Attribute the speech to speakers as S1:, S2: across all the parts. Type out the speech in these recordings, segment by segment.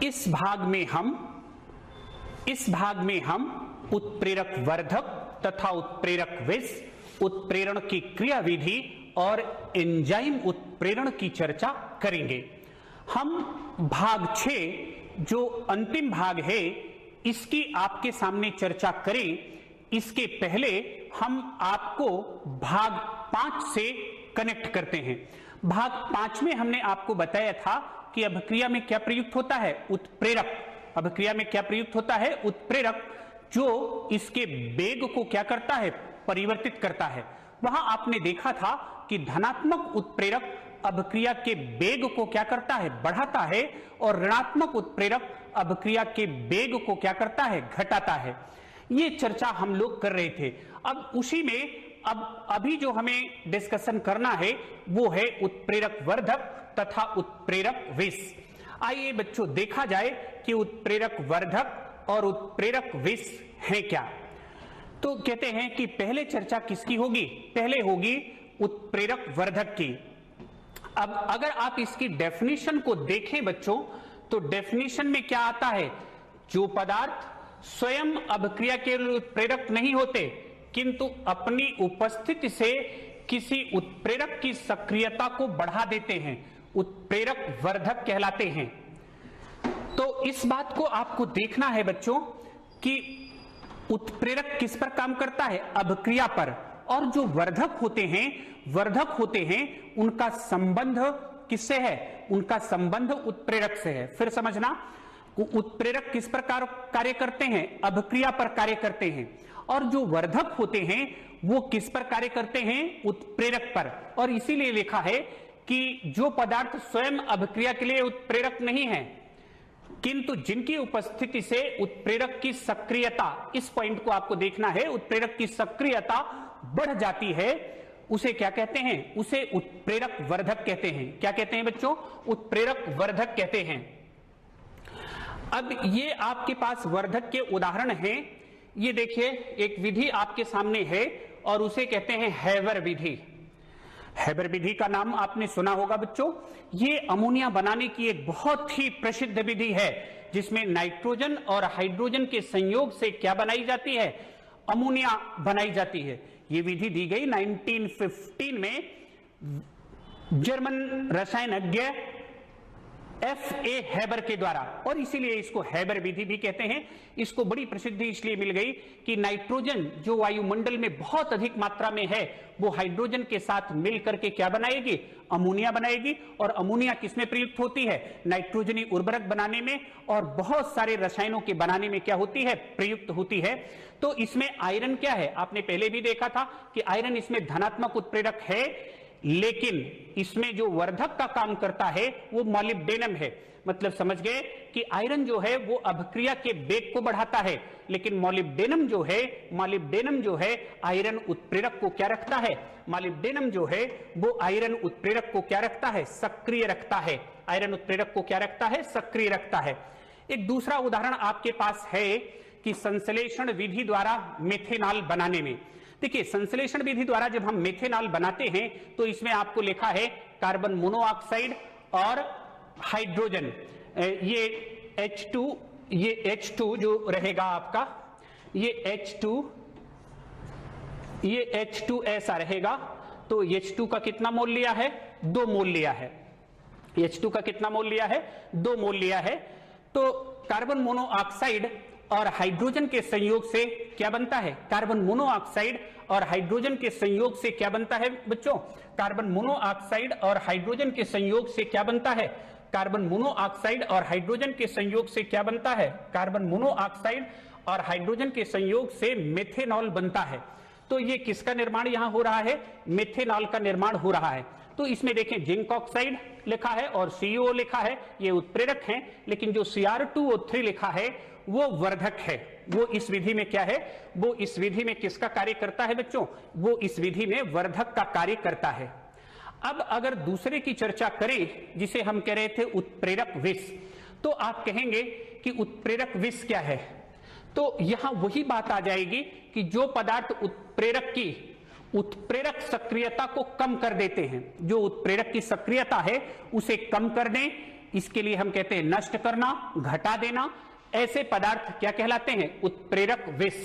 S1: इस भाग में हम उत्प्रेरक वर्धक तथा उत्प्रेरक विष, उत्प्रेरण की क्रियाविधि और एंजाइम उत्प्रेरण की चर्चा करेंगे। हम भाग 6 जो अंतिम भाग है इसकी आपके सामने चर्चा करें, इसके पहले हम आपको भाग 5 से कनेक्ट करते हैं। भाग 5 में हमने आपको बताया था कि अभिक्रिया में क्या प्रयुक्त होता है, उत्प्रेरक। अभिक्रिया में क्या प्रयुक्त होता है, उत्प्रेरक, जो इसके वेग को क्या करता है, परिवर्तित करता है। वहां आपने देखा था कि धनात्मक उत्प्रेरक अभिक्रिया के वेग को क्या करता है, बढ़ाता है, और ऋणात्मक उत्प्रेरक अभिक्रिया के वेग को क्या करता है, घटाता है। ये चर्चा हम लोग कर रहे थे। अब उसी में अभी जो हमें डिस्कशन करना है वो है उत्प्रेरक वर्धक तथा उत्प्रेरक विष। आइए बच्चों देखा जाए कि उत्प्रेरक वर्धक और उत्प्रेरक विष है क्या। तो कहते हैं कि पहले चर्चा किसकी होगी, पहले होगी उत्प्रेरक वर्धक की। अब अगर आप इसकी डेफिनेशन को देखें बच्चों, तो डेफिनेशन में क्या आता है, जो पदार्थ स्वयं अभिक्रिया के लिए उत्प्रेरक नहीं होते किंतु अपनी उपस्थिति से किसी उत्प्रेरक की सक्रियता को बढ़ा देते हैं, उत्प्रेरक वर्धक कहलाते हैं। तो इस बात को आपको देखना है बच्चों कि उत्प्रेरक किस पर काम करता है, अभिक्रिया पर, और जो वर्धक होते हैं उनका संबंध किससे है, उनका संबंध उत्प्रेरक से है। फिर समझना, उत्प्रेरक किस पर कार्य करते हैं, अभिक्रिया पर कार्य करते हैं, और जो वर्धक होते हैं वो किस पर कार्य करते हैं, उत्प्रेरक पर। और इसीलिए लिखा है कि जो पदार्थ स्वयं अभिक्रिया के लिए उत्प्रेरक नहीं है किंतु जिनकी उपस्थिति से उत्प्रेरक की सक्रियता, इस पॉइंट को आपको देखना है, उत्प्रेरक की सक्रियता बढ़ जाती है, उसे क्या कहते हैं, उसे उत्प्रेरक वर्धक कहते हैं। क्या कहते हैं बच्चों, उत्प्रेरक वर्धक कहते हैं। अब ये आपके पास वर्धक के उदाहरण हैं। ये देखिए एक विधि आपके सामने है और उसे कहते हैं हैबर विधि। हैबर विधि का नाम आपने सुना होगा बच्चों। ये अमोनिया बनाने की एक बहुत ही प्रसिद्ध विधि है जिसमें नाइट्रोजन और हाइड्रोजन के संयोग से क्या बनाई जाती है, अमोनिया बनाई जाती है। ये विधि दी गई 1915 में जर्मन रसायनज्ञ F.A. हैबर के द्वारा, और इसीलिए इसको हैबर विधि भी कहते हैं। इसको बड़ी प्रसिद्धि इसलिए मिल गई कि नाइट्रोजन जो वायुमंडल में बहुत अधिक मात्रा में है वो हाइड्रोजन के साथ मिलकर के क्या बनाएगी, अमोनिया बनाएगी। और अमोनिया किसमें प्रयुक्त होती है, नाइट्रोजनी उर्वरक बनाने में और बहुत सारे रसायनों के बनाने में क्या होती है, प्रयुक्त होती है। तो इसमें आयरन क्या है, आपने पहले भी देखा था कि आयरन इसमें धनात्मक उत्प्रेरक है, लेकिन इसमें जो वर्धक का काम करता है वो मॉलिब्डेनम है। मतलब समझ गए कि आयरन जो है वो अभिक्रिया के वेग को बढ़ाता है, लेकिन मॉलिब्डेनम जो है आयरन उत्प्रेरक को क्या रखता है, मॉलिब्डेनम जो है वो आयरन उत्प्रेरक को क्या रखता है, सक्रिय रखता है। आयरन उत्प्रेरक को क्या रखता है, सक्रिय रखता है। एक दूसरा उदाहरण आपके पास है कि संश्लेषण विधि द्वारा मेथेनॉल बनाने में। देखिए संश्लेषण विधि द्वारा जब हम मेथेनॉल बनाते हैं तो इसमें आपको लिखा है कार्बन मोनोऑक्साइड और हाइड्रोजन, ये H2 जो रहेगा आपका, ये H2 ऐसा रहेगा। तो H2 का कितना मोल लिया है, 2 मोल लिया है। H2 का कितना मोल लिया है, 2 मोल लिया है। तो कार्बन मोनोऑक्साइड और हाइड्रोजन के संयोग से क्या बनता है, कार्बन मोनोऑक्साइड और हाइड्रोजन के संयोग से क्या बनता है बच्चों, कार्बन मोनोऑक्साइड और हाइड्रोजन के संयोग से क्या बनता है, कार्बन मोनोऑक्साइड और हाइड्रोजन के संयोग से क्या बनता है, कार्बन मोनोऑक्साइड और हाइड्रोजन के संयोग से मेथेनॉल बनता है। तो ये किसका निर्माण यहां हो रहा है, मेथेनॉल का निर्माण हो रहा है। तो इसमें देखें जिंक ऑक्साइड लिखा है और CO लिखा है, ये उत्प्रेरक हैं, लेकिन जो Cr2O3 लिखा है वो वर्धक है। वो इस विधि में क्या है, वो इस विधि में किसका कार्य करता है बच्चों, वो इस विधि में वर्धक का कार्य करता है। अब अगर दूसरे की चर्चा करें जिसे हम कह रहे थे उत्प्रेरक विष, तो आप कहेंगे कि उत्प्रेरक विष क्या है। तो यहां वही बात आ जाएगी कि जो पदार्थ उत्प्रेरक की उत्प्रेरक सक्रियता को कम कर देते हैं, जो उत्प्रेरक की सक्रियता है उसे कम कर दें इसके लिए हम कहते हैं नष्ट करना, घटा देना। ऐसे पदार्थ क्या कहलाते हैं? उत्प्रेरक विष।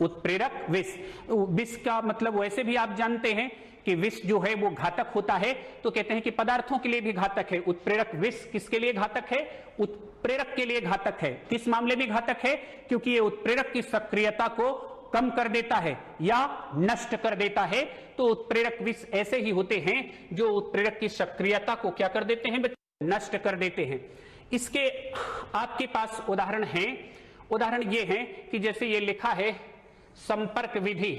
S1: उत्प्रेरक विष, विष का मतलब वैसे भी आप जानते हैं कि विष जो है वो घातक होता है, तो कहते हैं कि पदार्थों के लिए भी घातक है। उत्प्रेरक विष किसके लिए घातक है? उत्प्रेरक के लिए घातक है। किस मामले में घातक है? क्योंकि ये उत्प्रेरक की सक्रियता को कम कर देता है या नष्ट कर देता है। तो उत्प्रेरक विष ऐसे ही होते हैं जो उत्प्रेरक की सक्रियता को क्या कर देते हैं? नष्ट कर देते हैं। इसके आपके पास उदाहरण हैं। उदाहरण ये है कि जैसे ये लिखा है संपर्क विधि।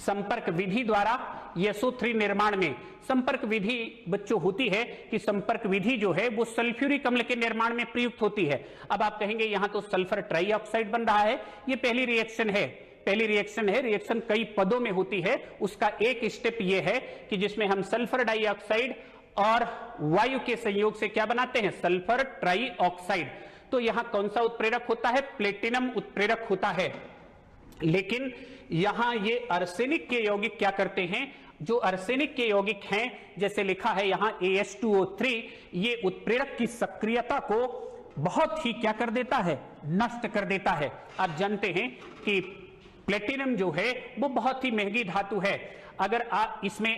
S1: संपर्क विधि द्वारा SO3 निर्माण में संपर्क विधि बच्चों होती है कि संपर्क विधि जो है वो सल्फ्यूरिक अम्ल के निर्माण में प्रयुक्त होती है। अब आप कहेंगे यहां तो सल्फर ट्राइऑक्साइड बन रहा है, ये पहली रिएक्शन है। पहली रिएक्शन है, रिएक्शन कई पदों में होती है। उसका एक स्टेप ये है कि जिसमें हम सल्फर डाइऑक्साइड और वायु के संयोग से क्या बनाते हैं? Sulphur trioxide. तो यहां कौन सा उत्प्रेरक होता है? प्लेटिनम उत्प्रेरक होता है। लेकिन यहां ये अर्सेनिक के यौगिक क्या करते हैं? जो अर्सेनिक के यौगिक हैं, जैसे लिखा है यहां AS2O3, ये उत्प्रेरक की सक्रियता को बहुत ही क्या कर देता है? नष्ट कर देता है। आप जानते हैं कि प्लेटिनम जो है वो बहुत ही महंगी धातु है। अगर आप इसमें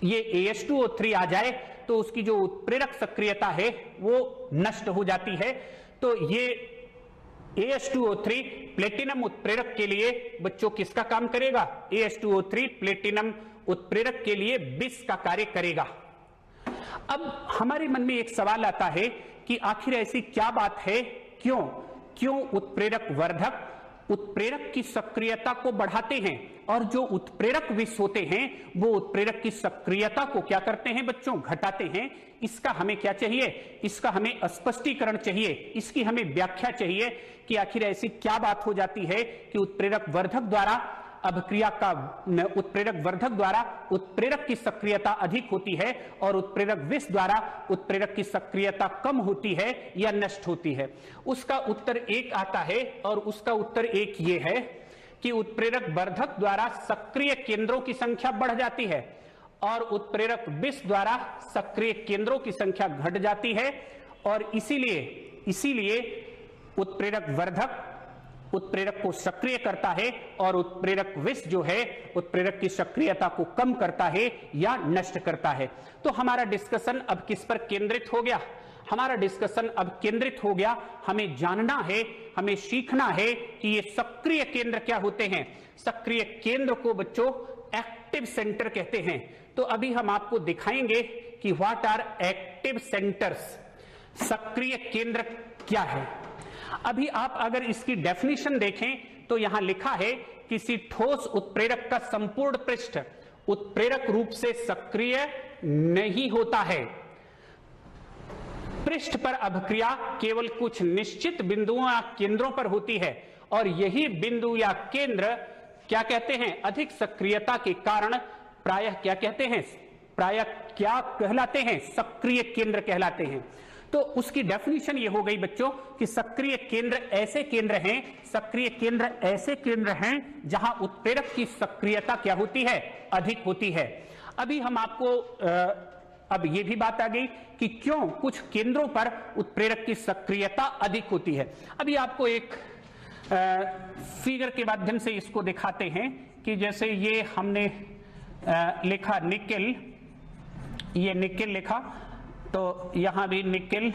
S1: ये AS2O3 आ जाए तो उसकी जो उत्प्रेरक सक्रियता है वो नष्ट हो जाती है। तो ये AS2O3 प्लेटिनम उत्प्रेरक के लिए बच्चों किसका काम करेगा? AS2O3 प्लेटिनम उत्प्रेरक के लिए विष का कार्य करेगा। अब हमारे मन में एक सवाल आता है कि आखिर ऐसी क्या बात है? क्यों उत्प्रेरक वर्धक उत्प्रेरक की सक्रियता को बढ़ाते हैं और जो उत्प्रेरक विष होते हैं वो उत्प्रेरक की सक्रियता को क्या करते हैं बच्चों? घटाते हैं। इसका हमें क्या चाहिए? इसका हमें स्पष्टीकरण चाहिए, इसकी हमें व्याख्या चाहिए कि आखिर ऐसी क्या बात हो जाती है कि उत्प्रेरक वर्धक द्वारा अभिक्रिया का उत्प्रेरक वर्धक द्वारा उत्प्रेरक की सक्रियता अधिक होती है और उत्प्रेरक विष द्वारा उत्प्रेरक की सक्रियता कम होती है या नष्ट होती है। उसका उत्तर एक आता है और उसका उत्तर एक ये है कि उत्प्रेरक वर्धक द्वारा सक्रिय केंद्रों की संख्या बढ़ जाती है और उत्प्रेरक विष द्वारा सक्रिय केंद्रों की संख्या घट जाती है। और इसीलिए उत्प्रेरक वर्धक उत्प्रेरक को सक्रिय करता है और उत्प्रेरक विष जो है उत्प्रेरक की सक्रियता को कम करता है या नष्ट करता है। तो हमारा डिस्कशन अब किस पर केंद्रित हो गया? हमारा डिस्कशन अब केंद्रित हो गया, हमें जानना है, हमें सीखना है कि ये सक्रिय केंद्र क्या होते हैं। सक्रिय केंद्र को बच्चों एक्टिव सेंटर कहते हैं। तो अभी हम आपको दिखाएंगे कि व्हाट आर एक्टिव सेंटर्स। सक्रिय केंद्र क्या है? अभी आप अगर इसकी डेफिनेशन देखें तो यहां लिखा है किसी ठोस उत्प्रेरक का संपूर्ण पृष्ठ उत्प्रेरक रूप से सक्रिय नहीं होता है। पृष्ठ पर अभिक्रिया केवल कुछ निश्चित बिंदुओं या केंद्रों पर होती है और यही बिंदु या केंद्र क्या कहते हैं? अधिक सक्रियता के कारण प्रायः क्या कहते हैं? प्रायः क्या कहलाते हैं? सक्रिय केंद्र कहलाते हैं। तो उसकी डेफिनेशन ये हो गई बच्चों कि सक्रिय केंद्र ऐसे केंद्र हैं, सक्रिय केंद्र ऐसे केंद्र हैं जहां उत्प्रेरक की सक्रियता क्या होती है? अधिक होती है। अभी हम आपको अब ये भी बात आ गई कि क्यों कुछ केंद्रों पर उत्प्रेरक की सक्रियता अधिक होती है। अभी आपको एक फिगर के माध्यम से इसको दिखाते हैं कि जैसे ये हमने लिखा निकेल, ये निकेल लिखा, तो यहां भी nickel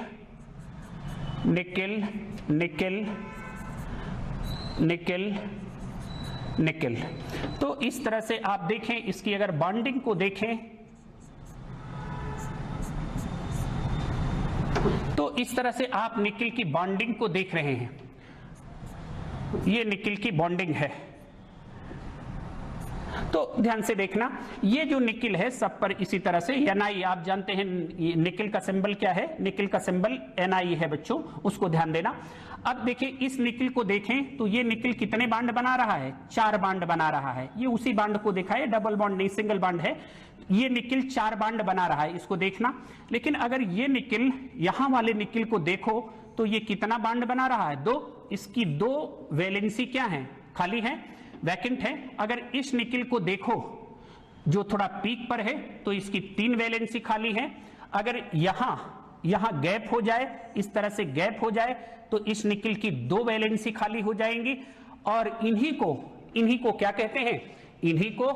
S1: nickel nickel nickel nickel. तो इस तरह से आप देखें, इसकी अगर बॉन्डिंग को देखें तो इस तरह से आप निकेल की बॉन्डिंग को देख रहे हैं। ये निकेल की बॉन्डिंग है। तो ध्यान से देखना, ये जो निकेल है सब पर इसी तरह से Na, आप जानते हैं निकेल का सिंबल क्या है? निकेल का सिंबल Na है बच्चों, उसको ध्यान देना। अब देखिए इस निकेल को देखें तो ये निकेल कितने बांड बना रहा है? 4 बांड बना रहा है। ये उसी बांड को देखा है, डबल बॉन्ड नहीं सिंगल बांड है। ये निकेल 4 बांड बना रहा है, इसको देखना। लेकिन अगर ये निकेल यहां वाले निकेल को देखो तो ये कितना बांड बना रहा है? 2। इसकी 2 वैलेंसी क्या है? खाली है, वैकेंट है। अगर इस निकेल को देखो जो थोड़ा पीक पर है तो इसकी 3 वैलेंसी खाली है। अगर यहां यहां गैप हो जाए, इस तरह से गैप हो जाए, तो इस निकिल की 2 वैलेंसी खाली हो जाएंगी और इन्हीं को क्या कहते हैं? इन्हीं को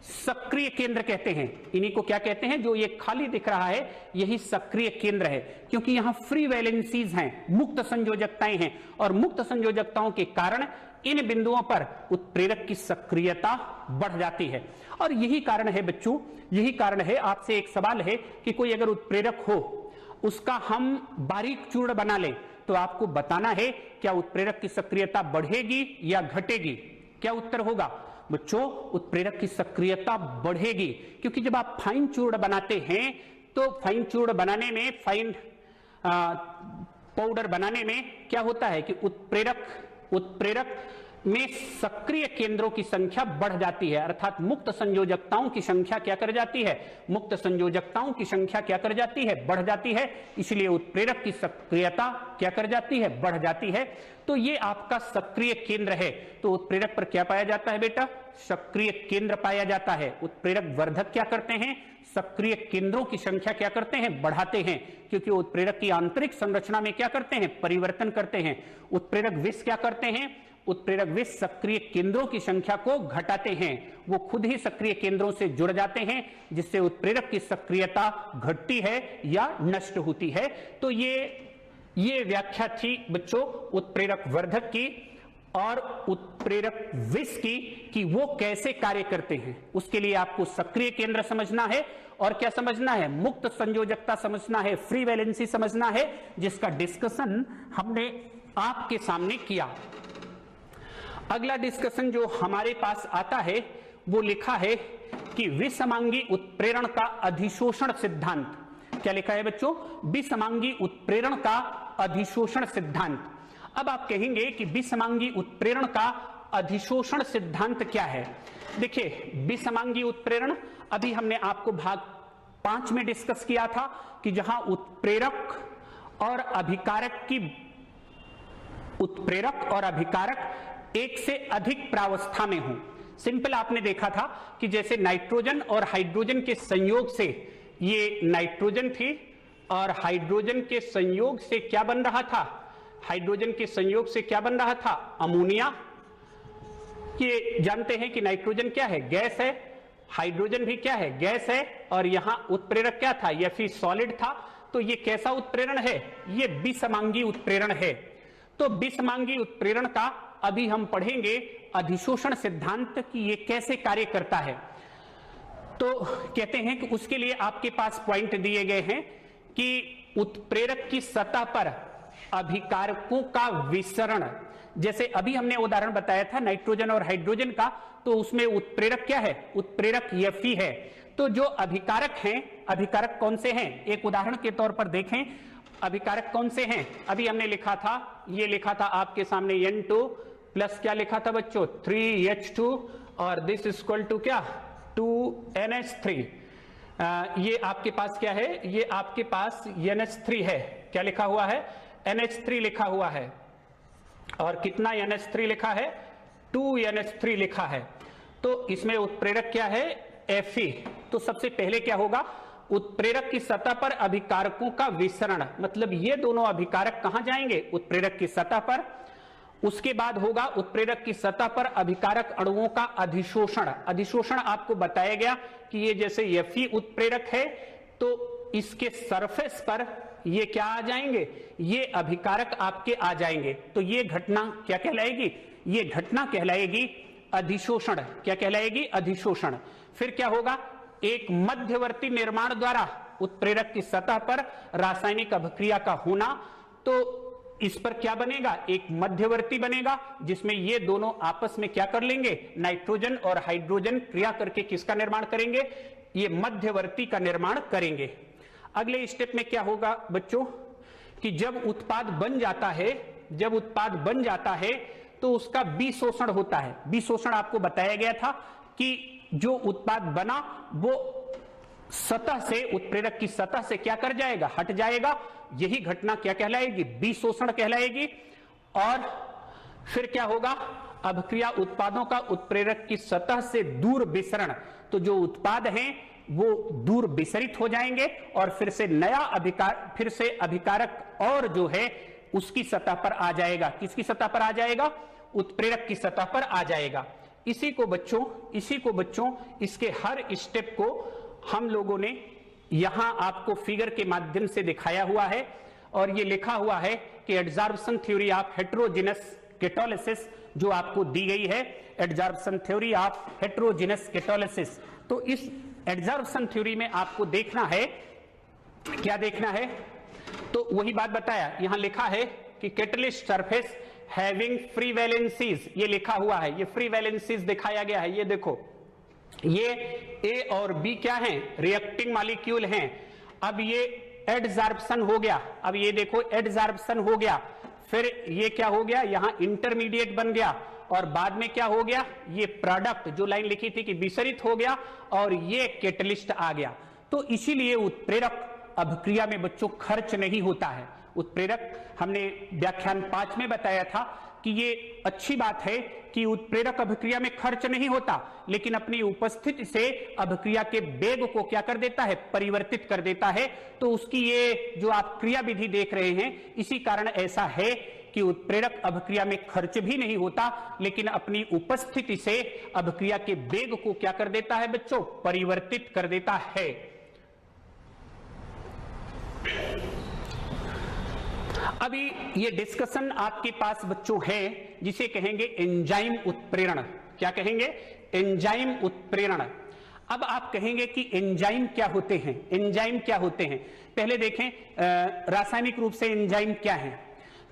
S1: सक्रिय केंद्र कहते हैं। इन्हीं को क्या कहते हैं? जो ये खाली दिख रहा है यही सक्रिय केंद्र है, क्योंकि यहां फ्री वैलेंसीज हैं, मुक्त संयोजकताएं हैं, और मुक्त संयोजकताओं के कारण इन बिंदुओं पर उत्प्रेरक की सक्रियता बढ़ जाती है। और यही कारण है बच्चों, यही कारण है, आपसे एक सवाल है कि कोई अगर उत्प्रेरक हो, उसका हम बारीक चूर्ण बना लें, तो आपको बताना है क्या उत्प्रेरक की सक्रियता बढ़ेगी या घटेगी? क्या उत्तर होगा बच्चों? उत्प्रेरक की सक्रियता बढ़ेगी, क्योंकि जब आप फाइन चूर्ण बनाते हैं तो फाइन चूर्ण बनाने में, फाइन पाउडर बनाने में क्या होता है कि उत्प्रेरक में सक्रिय केंद्रों की संख्या बढ़ जाती है, अर्थात मुक्त संयोजकताओं की संख्या क्या कर जाती है? मुक्त संयोजकताओं की संख्या क्या कर जाती है? बढ़ जाती है। इसलिए उत्प्रेरक की सक्रियता क्या कर जाती है? बढ़ जाती है। तो ये आपका सक्रिय केंद्र है। तो उत्प्रेरक पर क्या पाया जाता है बेटा? सक्रिय केंद्र पाया जाता है। उत्प्रेरक वर्धक क्या करते हैं? सक्रिय केंद्रों की संख्या क्या करते हैं? बढ़ाते हैं, क्योंकि उत्प्रेरक की आंतरिक संरचना में क्या करते हैं? परिवर्तन करते हैं। उत्प्रेरक विष क्या करते हैं? उत्प्रेरक विष सक्रिय केंद्रों की संख्या को घटाते हैं, वो खुद ही सक्रिय केंद्रों से जुड़ जाते हैं, जिससे उत्प्रेरक की सक्रियता घटती है या नष्ट होती है। तो ये व्याख्या थी बच्चों उत्प्रेरक वर्धक की और उत्प्रेरक विष की, कि वो कैसे कार्य करते हैं। उसके लिए आपको सक्रिय केंद्र समझना है और क्या समझना है? मुक्त संयोजकता समझना है, फ्री वैलेंसी समझना है, जिसका डिस्कशन हमने आपके सामने किया। अगला डिस्कशन जो हमारे पास आता है वो लिखा है कि विषमांगी उत्प्रेरण का अधिशोषण सिद्धांत। क्या लिखा है बच्चों? विषमांगी उत्प्रेरण का अधिशोषण सिद्धांत। अब आप कहेंगे कि विषमांगी उत्प्रेरण का अधिशोषण सिद्धांत क्या है? देखिए, विषमांगी उत्प्रेरण अभी हमने आपको भाग 5 में डिस्कस किया था, कि जहां उत्प्रेरक और अभिकारक एक से अधिक प्रावस्था में हो। सिंपल आपने देखा था कि जैसे नाइट्रोजन और हाइड्रोजन के संयोग से, ये नाइट्रोजन थी और हाइड्रोजन के संयोग से क्या बन रहा था? हाइड्रोजन के संयोग से क्या बन रहा था? अमोनिया। ये जानते हैं कि नाइट्रोजन क्या है? गैस है। हाइड्रोजन भी क्या है? गैस है। और यहां उत्प्रेरक क्या था? Fe सॉलिड था। तो ये कैसा उत्प्रेरण है? ये विषमांगी उत्प्रेरण है। तो विषमांगी उत्प्रेरण का अभी हम पढ़ेंगे अधिशोषण सिद्धांत की ये कैसे कार्य करता है। तो कहते हैं कि उसके लिए आपके पास पॉइंट दिए गए हैं कि उत्प्रेरक की सतह पर अभिकारकों का विसरण, जैसे अभी हमने उदाहरण बताया था नाइट्रोजन और हाइड्रोजन का, तो उसमें उत्प्रेरक क्या है? उत्प्रेरक Fe है। तो जो अभिकारक हैं, अभिकारक कौन से हैं? एक उदाहरण के तौर पर देखें, अभिकारक कौन से हैं? अभी हमने लिखा था, ये लिखा था आपके सामने N2 प्लस क्या लिखा था बच्चों? 3H2 और दिस इक्वल टू क्या? 2NH3। ये आपके पास क्या है? ये आपके पास NH3 है। क्या लिखा हुआ है? NH3 लिखा हुआ है। और कितना NH3 लिखा है? 2NH3 लिखा है। तो इसमें उत्प्रेरक क्या है? Fe। तो सबसे पहले क्या होगा? उत्प्रेरक की सतह पर अभिकारकों का विसरण, मतलब ये दोनों अभिकारक कहां जाएंगे? उत्प्रेरक की सतह पर। उसके बाद होगा उत्प्रेरक की सतह पर अभिकारक अणुओं का अधिशोषण। अधिशोषण आपको बताया गया कि ये जैसे Fe उत्प्रेरक है, तो इसके सरफेस पर ये क्या आ जाएंगे? ये अभिकारक आपके आ जाएंगे। तो ये घटना क्या कहलाएगी? ये घटना कहलाएगी अधिशोषण। क्या कहलाएगी? अधिशोषण। फिर क्या होगा? एक मध्यवर्ती निर्माण द्वारा उत्प्रेरक की सतह पर रासायनिक अभिक्रिया का होना। तो इस पर क्या बनेगा? एक मध्यवर्ती बनेगा, जिसमें ये दोनों आपस में क्या कर लेंगे? नाइट्रोजन और हाइड्रोजन क्रिया करके किसका निर्माण करेंगे? ये मध्यवर्ती का निर्माण करेंगे। अगले स्टेप में क्या होगा बच्चों? कि जब उत्पाद बन जाता है, तो उसका विशोषण होता है। विशोषण आपको बताया गया था कि जो उत्पाद बना वो सतह से, उत्प्रेरक की सतह से क्या कर जाएगा? हट जाएगा। यही घटना क्या कहलाएगी? विशोषण कहलाएगी। और फिर क्या होगा? अभिक्रिया उत्पादों का उत्प्रेरक की सतह से दूर विसरण। तो जो उत्पाद हैं वो दूर विसरित हो जाएंगे और फिर से नया अभिकारक और जो है उसकी सतह पर आ जाएगा। किसकी सतह पर आ जाएगा? उत्प्रेरक की सतह पर आ जाएगा। इसी को बच्चों इसके हर स्टेप को हम लोगों ने यहां आपको फिगर के माध्यम से दिखाया हुआ है और ये लिखा हुआ है कि एडजॉर्प्शन थ्योरी ऑफ हेटेरोजेनस केटोलिसिस जो आपको दी गई है, एडजॉर्प्शन थ्योरी ऑफ हेटेरोजेनस केटोलिसिस। तो इस एडजॉर्प्शन थ्योरी में आपको देखना है, क्या देखना है? तो वही बात बताया, यहां लिखा है कि catalyst surface having free valencies, ये लिखा हुआ है, ये फ्री वैलेंसीज दिखाया गया है। ये देखो, ये ए और बी क्या हैं? रिएक्टिंग मॉलिक्यूल हैं। अब ये एडजॉर्प्शन हो गया, अब ये देखो एडजॉर्प्शन हो गया, फिर ये क्या हो गया? यहां इंटरमीडिएट बन गया और बाद में क्या हो गया? ये प्रोडक्ट जो लाइन लिखी थी कि विसरित हो गया और ये कैटलिस्ट आ गया। तो इसीलिए उत्प्रेरक अभिक्रिया में बच्चों खर्च नहीं होता है। उत्प्रेरक हमने व्याख्यान 5 में बताया था कि ये अच्छी बात है कि उत्प्रेरक अभिक्रिया में खर्च नहीं होता, लेकिन अपनी उपस्थिति से अभिक्रिया के वेग को क्या कर देता है? परिवर्तित कर देता है। तो उसकी ये जो आप क्रिया विधि देख रहे हैं, इसी कारण ऐसा है कि उत्प्रेरक अभिक्रिया में खर्च भी नहीं होता, लेकिन अपनी उपस्थिति से अभिक्रिया के वेग को क्या कर देता है बच्चों? परिवर्तित कर देता है। अभी ये डिस्कशन आपके पास बच्चों है जिसे कहेंगे एंजाइम उत्प्रेरण। क्या कहेंगे? एंजाइम उत्प्रेरण। अब आप कहेंगे कि एंजाइम क्या होते हैं? एंजाइम क्या होते हैं? पहले देखें रासायनिक रूप से एंजाइम क्या है।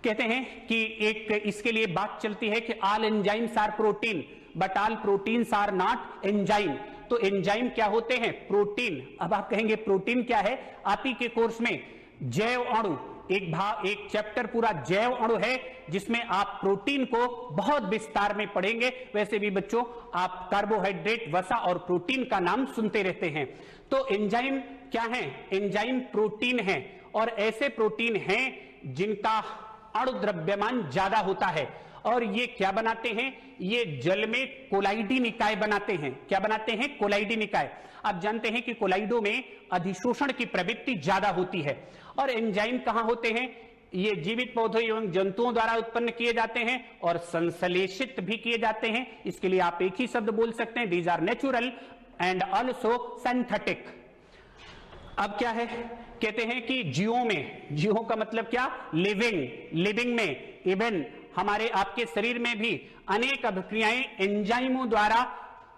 S1: कहते हैं कि एक इसके लिए बात चलती है कि all enzymes are protein but all proteins are not enzyme. तो एंजाइम क्या होते हैं? प्रोटीन। अब आप कहेंगे प्रोटीन क्या है? आप ही के कोर्स में जैव अणु एक चैप्टर पूरा जैव अणु है जिसमें आप प्रोटीन को बहुत विस्तार में पढ़ेंगे। वैसे भी बच्चों आप कार्बोहाइड्रेट, वसा और प्रोटीन का नाम सुनते रहते हैं। तो एंजाइम क्या है? एंजाइम प्रोटीन है और ऐसे प्रोटीन हैं जिनका अणु द्रव्यमान ज्यादा होता है और ये क्या बनाते हैं? ये जल में कोलाइडी निकाय बनाते हैं। क्या बनाते हैं? कोलाइडी निकाय। आप जानते हैं कि कोलाइडो में अधिशोषण की प्रवृत्ति ज्यादा होती है। और एंजाइम कहां होते हैं? ये जीवित पौधों एवं जंतुओं द्वारा उत्पन्न किए जाते हैं और संश्लेषित भी किए जाते हैं। इसके लिए आप एक ही शब्द बोल सकते हैं, these are natural and also synthetic. अब क्या है? कहते हैं कि जीवों में, जीवों का मतलब क्या? लिविंग में, इवन हमारे आपके शरीर में भी अनेक अभिक्रियाएं एंजाइमों द्वारा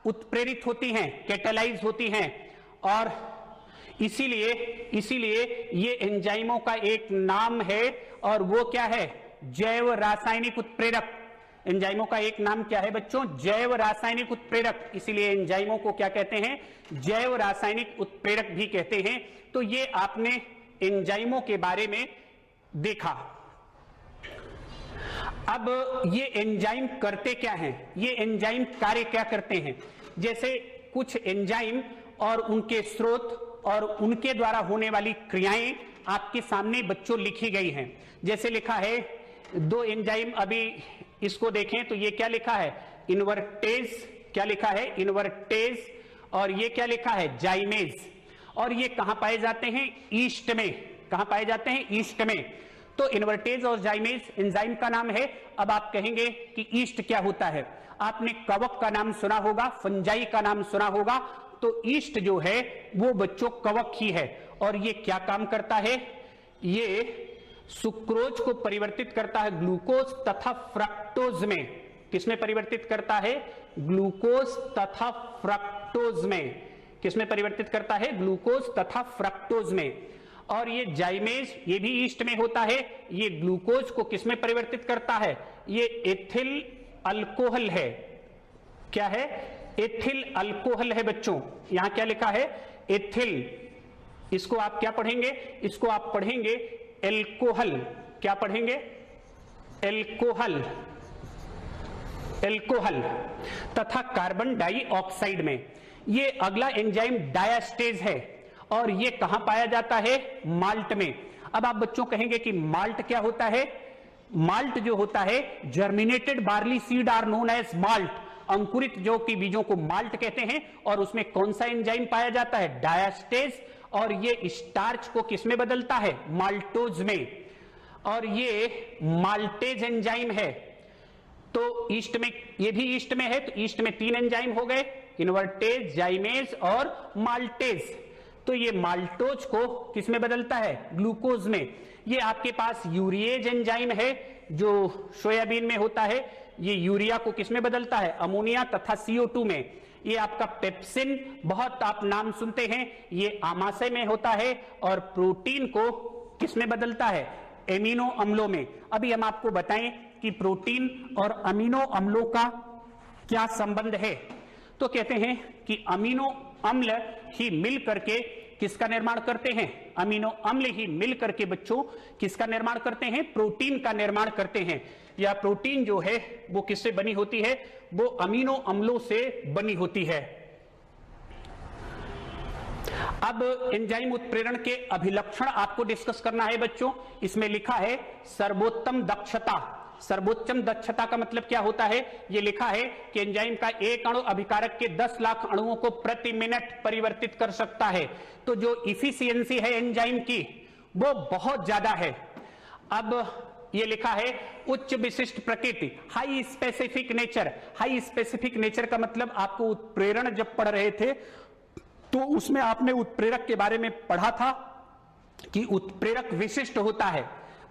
S1: उत्प्रेरित होती हैं, कैटालाइज होती हैं। और इसीलिए ये एंजाइमों का एक नाम है और वो क्या है? जैव रासायनिक उत्प्रेरक। एंजाइमों का एक नाम क्या है बच्चों? जैव रासायनिक उत्प्रेरक। इसीलिए एंजाइमों को क्या कहते हैं? जैव रासायनिक उत्प्रेरक भी कहते हैं। तो ये आपने एंजाइमों के बारे में देखा। अब ये एंजाइम करते क्या हैं? ये एंजाइम कार्य क्या करते हैं? जैसे कुछ एंजाइम और उनके स्रोत और उनके द्वारा होने वाली क्रियाएं आपके सामने बच्चों लिखी गई हैं। जैसे लिखा है दो एंजाइम, अभी इसको देखें तो ये क्या लिखा है? इन्वर्टेज। क्या लिखा है? इन्वर्टेज। और ये क्या लिखा है? जाइमेज। और ये कहां पाए जाते हैं? ईस्ट में। कहां पाए जाते हैं? ईस्ट में। तो इन्वर्टेज और जाइमेज एंजाइम का नाम है। अब आप कहेंगे कि ईस्ट क्या होता है? आपने कवक का नाम सुना होगा, फंजाई का नाम सुना होगा। तो ईस्ट जो है वो बच्चों कवक ही है। और ये क्या काम करता है? ये सुक्रोज को परिवर्तित करता है ग्लूकोज तथा फ्रक्टोज में। किसमें परिवर्तित करता है? ग्लूकोज तथा फ्रक्टोज में। किसमें परिवर्तित करता है? ग्लूकोज तथा फ्रक्टोज में। और ये जाइमेज, ये भी ईस्ट में होता है। ये ग्लूकोज को किसमें परिवर्तित करता है? ये एथिल अल्कोहल है। क्या है? एथिल अल्कोहल है बच्चों। यहां क्या लिखा है? एथिल। इसको आप क्या पढ़ेंगे? इसको आप पढ़ेंगे एल्कोहल। क्या पढ़ेंगे? एल्कोहल। एल्कोहल तथा कार्बन डाइऑक्साइड में। ये अगला एंजाइम डायास्टेज है और ये कहां पाया जाता है? माल्ट में। अब आप बच्चों कहेंगे कि माल्ट क्या होता है? माल्ट जो होता है, germinated barley seed are known as malt. अंकुरित जो कि बीजों को माल्ट कहते हैं, और उसमें कौन सा एंजाइम पाया जाता है, डायास्टेज, और ये स्टार्च को किस में बदलता है, माल्टोज में, और ये माल्टेज एंजाइम है। तो ईस्ट में, ये भी ईस्ट में है, तो ईस्ट में 3 एंजाइम हो गए, इन्वर्टेज, जाइमेज और माल्टेज। तो ये माल्टोज को किस में बदलता है, ग्लूकोज में। ये आपके पास यूरिएज एंजाइम है जो सोयाबीन में होता है, ये यूरिया को किस में बदलता है, अमोनिया तथा CO2 में। ये आपका पेप्सिन, बहुत आप नाम सुनते हैं, ये आमाशय में होता है, और प्रोटीन को किस में बदलता है, एमिनो अम्लों में। अभी हम आपको बताएं कि प्रोटीन और अमीनो अम्लों का क्या संबंध है। तो कहते हैं कि अमीनो अम्ल ही मिल करके किसका निर्माण करते हैं, अमीनो अम्ल ही मिल करके बच्चों किसका निर्माण करते हैं, प्रोटीन का निर्माण करते हैं। या प्रोटीन जो है वो किससे बनी होती है, वो अमीनो अम्लों से बनी होती है। अब एंजाइम उत्प्रेरण के अभिलक्षण आपको डिस्कस करना है बच्चों। इसमें लिखा है सर्वोत्तम दक्षता। सर्वोच्चम दक्षता का मतलब क्या होता है, ये लिखा है कि एंजाइम का एक अणु अभिकारक के 10 लाख अणुओं को प्रति मिनट परिवर्तित कर सकता है। तो जो इफिशियंसी है एंजाइम की वो बहुत ज्यादा है। अब ये लिखा है उच्च विशिष्ट प्रकृति, high specific nature. High specific nature का मतलब आपको उत्प्रेरण जब पढ़ रहे थे तो उसमें आपने उत्प्रेरक के बारे में पढ़ा था कि उत्प्रेरक विशिष्ट होता है,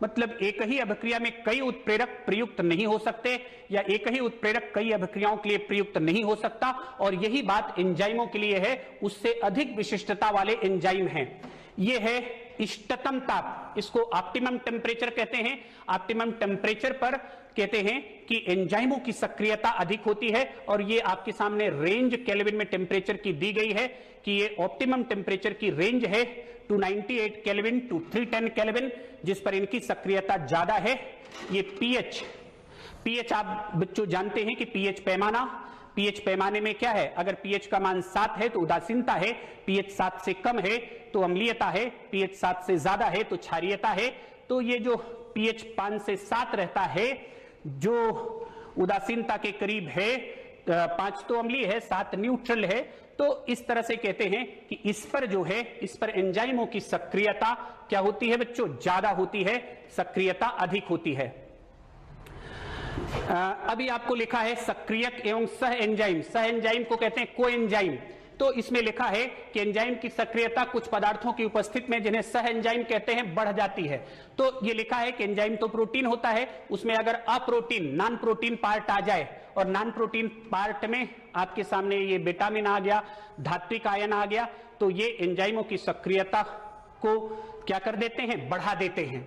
S1: मतलब एक ही अभिक्रिया में कई उत्प्रेरक प्रयुक्त नहीं हो सकते, या एक ही उत्प्रेरक कई अभिक्रियाओं के लिए प्रयुक्त नहीं हो सकता, और यही बात एंजाइमों के लिए है। उससे अधिक विशिष्टता वाले एंजाइम हैं। ये है इष्टतम ताप, इसको ऑप्टिमम टेम्परेचर कहते हैं। ऑप्टिमम टेम्परेचर पर कहते हैं कि एंजाइमों की सक्रियता अधिक होती है, और ये आपके सामने रेंज केल्विन में टेम्परेचर की दी गई है कि ये ऑप्टिमम टेम्परेचर की रेंज है 298 केल्विन टू 310 केल्विन, जिस पर इनकी सक्रियता ज्यादा है। ये पीएच आप बच्चों जानते हैं कि पीएच पैमाना, पीएच पैमाने में क्या है, अगर पीएच का मान 7 है तो उदासीनता है, पीएच 7 से कम है तो अम्लीयता है, पीएच 7 से ज्यादा है तो क्षारीयता है। तो ये जो पीएच 5 से 7 रहता है, जो उदासीनता के करीब है, 5 तो अम्लीय है, 7 न्यूट्रल है। तो इस तरह से कहते हैं कि इस पर जो है, इस पर एंजाइमों की सक्रियता क्या होती है बच्चों, ज्यादा होती है, सक्रियता अधिक होती है। अभी आपको लिखा है सक्रियक एवं सह एंजाइम। सह एंजाइम को कहते हैं को एंजाइम। तो इसमें लिखा है कि एंजाइम की सक्रियता कुछ पदार्थों की उपस्थिति में, जिन्हें सह एंजाइम कहते हैं, बढ़ जाती है। तो ये लिखा है कि एंजाइम तो प्रोटीन होता है, उसमें अगर अप्रोटीन नॉन प्रोटीन पार्ट आ जाए, और नॉन प्रोटीन पार्ट में आपके सामने ये विटामिन आ गया, धात्विक आयन आ गया, तो ये एंजाइमों की सक्रियता को क्या कर देते हैं, बढ़ा देते हैं।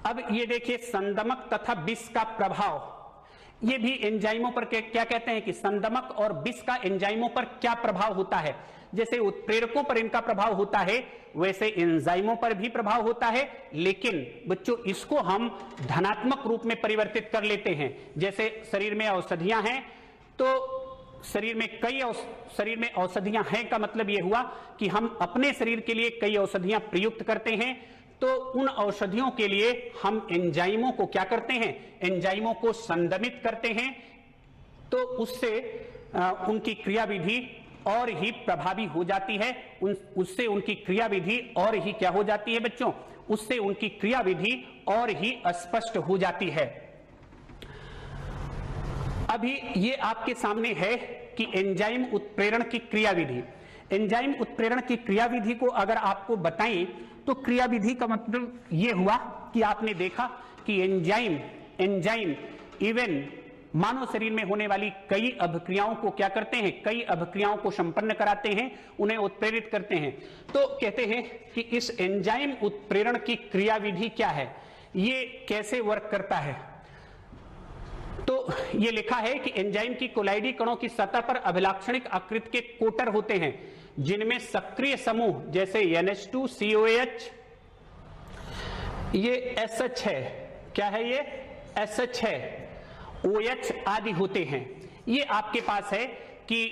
S1: अब ये देखिए संदमक तथा विष का प्रभाव, ये भी एंजाइमों पर क्या कहते हैं कि संदमक और विष का एंजाइमों पर क्या प्रभाव होता है। जैसे उत्प्रेरकों पर इनका प्रभाव होता है, वैसे एंजाइमों पर भी प्रभाव होता है, लेकिन बच्चों इसको हम धनात्मक रूप में परिवर्तित कर लेते हैं। जैसे शरीर में औषधियां हैं, तो शरीर में औषधियां हैं का मतलब यह हुआ कि हम अपने शरीर के लिए कई औषधियां प्रयुक्त करते हैं, तो उन औषधियों के लिए हम एंजाइमों को क्या करते हैं, एंजाइमों को संदमित करते हैं। तो उससे उनकी क्रियाविधि और ही प्रभावी हो जाती है, उससे उनकी क्रियाविधि और ही क्या हो जाती है बच्चों, उससे उनकी क्रियाविधि और ही स्पष्ट हो जाती है। अभी ये आपके सामने है कि एंजाइम उत्प्रेरण की क्रियाविधि। एंजाइम उत्प्रेरण की क्रियाविधि को अगर आपको बताएं तो क्रियाविधि का मतलब यह हुआ कि आपने देखा कि एंजाइम इवन मानव शरीर में होने वाली कई अभिक्रियाओं को क्या करते हैं, कई अभिक्रियाओं को संपन्न कराते हैं, उन्हें उत्प्रेरित करते हैं। तो कहते हैं कि इस एंजाइम उत्प्रेरण की क्रियाविधि क्या है, ये कैसे वर्क करता है। तो ये लिखा है कि एंजाइम की कोलाइडी कणों की सतह पर अभिलाक्षणिक आकृति के कोटर होते हैं, जिनमें सक्रिय समूह जैसे NH2COH, ये SH है, क्या है ये SH है, OH आदि होते हैं। ये आपके पास है कि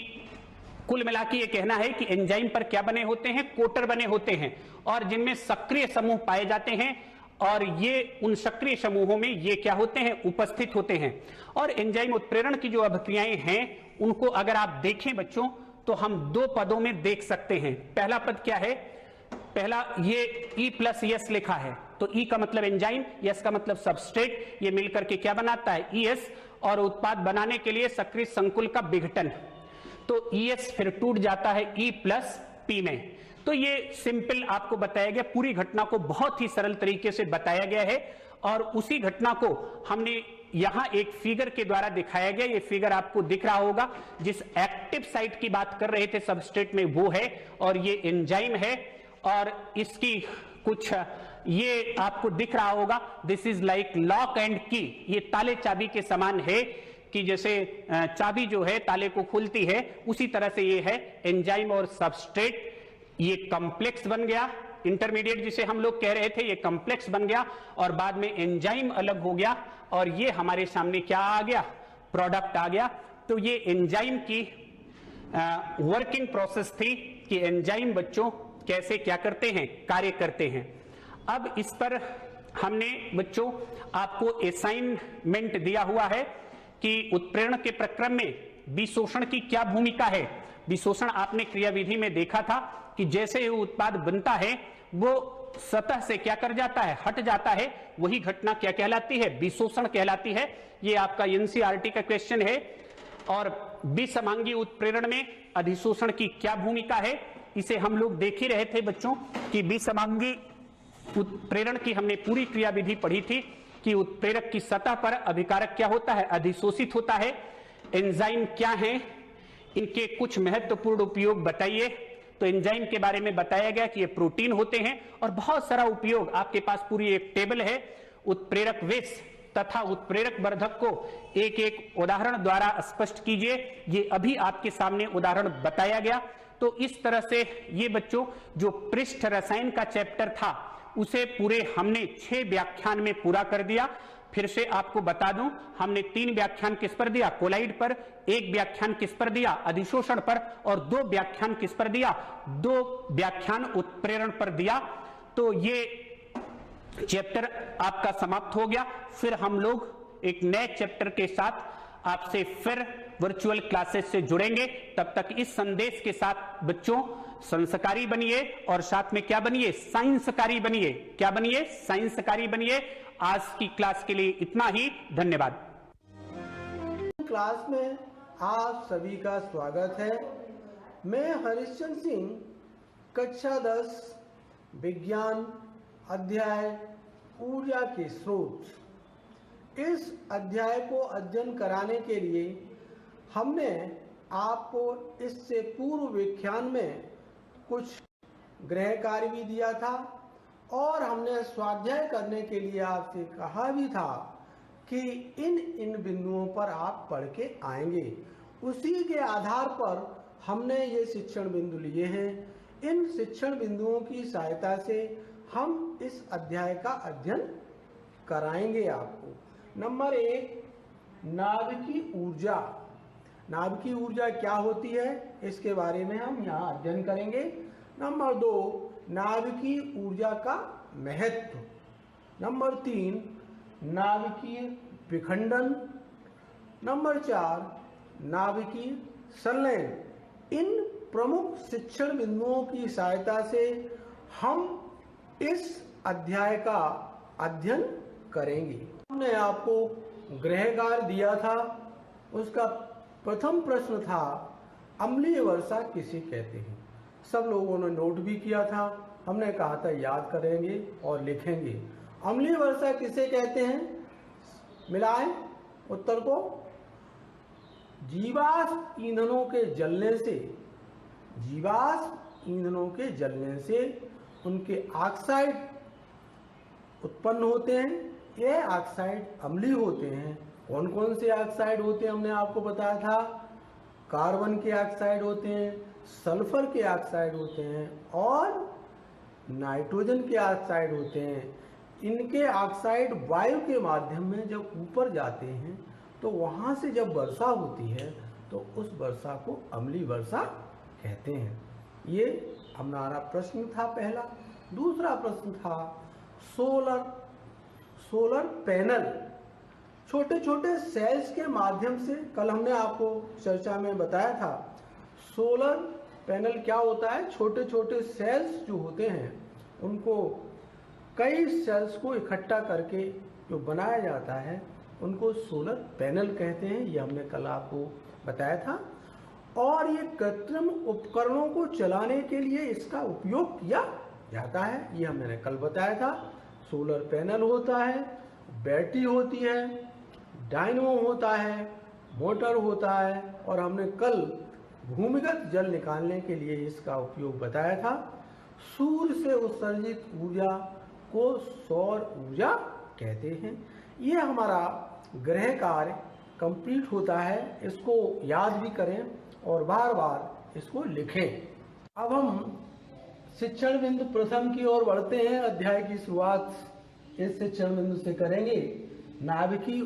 S1: कुल मिला के ये कहना है कि एंजाइम पर क्या बने होते हैं, कोटर बने होते हैं, और जिनमें सक्रिय समूह पाए जाते हैं, और ये उन सक्रिय समूहों में ये क्या होते हैं, उपस्थित होते हैं। और एंजाइम उत्प्रेरण की जो अभिक्रियाएं हैं उनको अगर आप देखें बच्चों तो हम दो पदों में देख सकते हैं। पहला पद क्या है, पहला ये E+S लिखा है, तो E का मतलब एंजाइम, S का मतलब सबस्ट्रेट, ये मिलकर के क्या बनाता है, ES, और उत्पाद बनाने के लिए सक्रिय संकुल का विघटन, तो ES फिर टूट जाता है E+P में। तो ये सिंपल आपको बताया गया, पूरी घटना को बहुत ही सरल तरीके से बताया गया है और उसी घटना को हमने यहां एक फिगर के द्वारा दिखाया गया। ये फिगर आपको दिख रहा होगा, जिस एक्टिव साइट की बात कर रहे थे सबस्ट्रेट में वो है, और ये एंजाइम है और इसकी कुछ ये आपको दिख रहा होगा, this is like lock and की, ये ताले चाबी के समान है कि जैसे चाबी जो है ताले को खुलती है, उसी तरह से ये है एंजाइम और सबस्ट्रेट। ये कॉम्प्लेक्स बन गया, इंटरमीडिएट जिसे हम लोग कह रहे थे, ये कॉम्प्लेक्स बन गया और बाद में एंजाइम अलग हो गया और ये हमारे सामने क्या आ गया, प्रोडक्ट आ गया। तो ये एंजाइम की वर्किंग प्रोसेस थी कि एंजाइम बच्चों कैसे क्या करते हैं, कार्य करते हैं। अब इस पर हमने बच्चों आपको असाइनमेंट दिया हुआ है कि उत्प्रेरण के प्रक्रम में विशोषण की क्या भूमिका है। विशोषण आपने क्रियाविधि में देखा था कि जैसे ही उत्पाद बनता है वो सतह से क्या कर जाता है, हट जाता है, वही घटना क्या कहलाती है, विशोषण कहलाती है। ये आपका एनसीईआरटी का क्वेश्चन है। और विसमांगी उत्प्रेरण में अधिशोषण की क्या भूमिका है, इसे हम लोग देख ही रहे थे बच्चों कि विसमांगी उत्प्रेरण की हमने पूरी क्रियाविधि पढ़ी थी कि उत्प्रेरक की सतह पर अभिकारक क्या होता है, अधिशोषित होता है। एंजाइम क्या है, इनके कुछ महत्वपूर्ण उपयोग बताइए। तो एंजाइम के बारे में बताया गया कि ये प्रोटीन होते हैं और बहुत सारा उपयोग, आपके पास पूरी एक टेबल है। उत्प्रेरक विष तथा उत्प्रेरक वर्धक को एक एक उदाहरण द्वारा स्पष्ट कीजिए, ये अभी आपके सामने उदाहरण बताया गया। तो इस तरह से ये बच्चों जो पृष्ठ रसायन का चैप्टर था उसे पूरे हमने 6 व्याख्यान में पूरा कर दिया। फिर से आपको बता दूं, हमने 3 व्याख्यान किस पर दिया, कोलाइड पर, 1 व्याख्यान किस पर दिया, अधिशोषण पर, और 2 व्याख्यान किस पर दिया, 2 व्याख्यान उत्प्रेरण पर दिया। तो ये चैप्टर आपका समाप्त हो गया। फिर हम लोग एक नए चैप्टर के साथ आपसे फिर वर्चुअल क्लासेस से जुड़ेंगे। तब तक इस संदेश के साथ बच्चों संस्कारी बनिए और साथ में क्या बनिए, साइंसकारी बनिए। क्या बनिए, साइंसकारी बनिए। आज की क्लास के लिए इतना ही, धन्यवाद।
S2: क्लास में आप सभी का स्वागत है। मैं हरिश्चंद्र सिंह, कक्षा 10 विज्ञान अध्याय ऊर्जा के स्रोत। इस अध्याय को अध्ययन कराने के लिए हमने आपको इससे पूर्व व्याख्यान में कुछ गृह कार्य भी दिया था और हमने स्वाध्याय करने के लिए आपसे कहा भी था कि इन बिंदुओं पर आप पढ़ के आएंगे। उसी के आधार पर हमने ये शिक्षण बिंदु लिए हैं। इन शिक्षण बिंदुओं की सहायता से हम इस अध्याय का अध्ययन कराएंगे आपको। नंबर 1, नाभिकीय ऊर्जा। नाभिकीय ऊर्जा क्या होती है, इसके बारे में हम यहाँ अध्ययन करेंगे। नंबर 2, नाभिकीय ऊर्जा का महत्व। नंबर 3, नाभिकीय विखंडन। नंबर 4, नाभिकीय संलयन। इन प्रमुख शिक्षण बिंदुओं की सहायता से हम इस अध्याय का अध्ययन करेंगे। हमने आपको गृह कार्य दिया था, उसका प्रथम प्रश्न था अम्लीय वर्षा किसे कहते हैं। सब लोगों ने नोट भी किया था, हमने कहा था याद करेंगे और लिखेंगे। अम्लीय वर्षा किसे कहते हैं, मिलाएं उत्तर को। जीवाश्म ईंधनों के जलने से, जीवाश्म ईंधनों के जलने से उनके ऑक्साइड उत्पन्न होते हैं। ये ऑक्साइड अम्लीय होते हैं। कौन कौन से ऑक्साइड होते हैं हमने आपको बताया था, कार्बन के ऑक्साइड होते हैं, सल्फर के ऑक्साइड होते हैं और नाइट्रोजन के ऑक्साइड होते हैं। इनके ऑक्साइड वायु के माध्यम में जब ऊपर जाते हैं तो वहाँ से जब वर्षा होती है तो उस वर्षा को अम्लीय वर्षा कहते हैं। ये हमारा प्रश्न था पहला। दूसरा प्रश्न था सोलर सोलर पैनल छोटे छोटे सेल्स के माध्यम से, कल हमने आपको चर्चा में बताया था, सोलर पैनल क्या होता है, छोटे छोटे सेल्स जो होते हैं उनको कई सेल्स को इकट्ठा करके जो बनाया जाता है उनको सोलर पैनल कहते हैं। ये हमने कल आपको बताया था। और ये कृत्रिम उपकरणों को चलाने के लिए इसका उपयोग किया जाता है, ये हमने कल बताया था। सोलर पैनल होता है, बैटरी होती है, डायनेमो होता है, मोटर होता है, और हमने कल भूमिगत जल निकालने के लिए इसका उपयोग बताया था। सूर्य से उत्सर्जित ऊर्जा को सौर ऊर्जा कहते हैं। ये हमारा गृह कार्य कंप्लीट होता है, इसको याद भी करें और बार बार इसको लिखें। अब हम शिक्षण बिंदु प्रथम की ओर बढ़ते हैं। अध्याय की शुरुआत इस शिक्षण बिंदु से करेंगे। नाभिकीय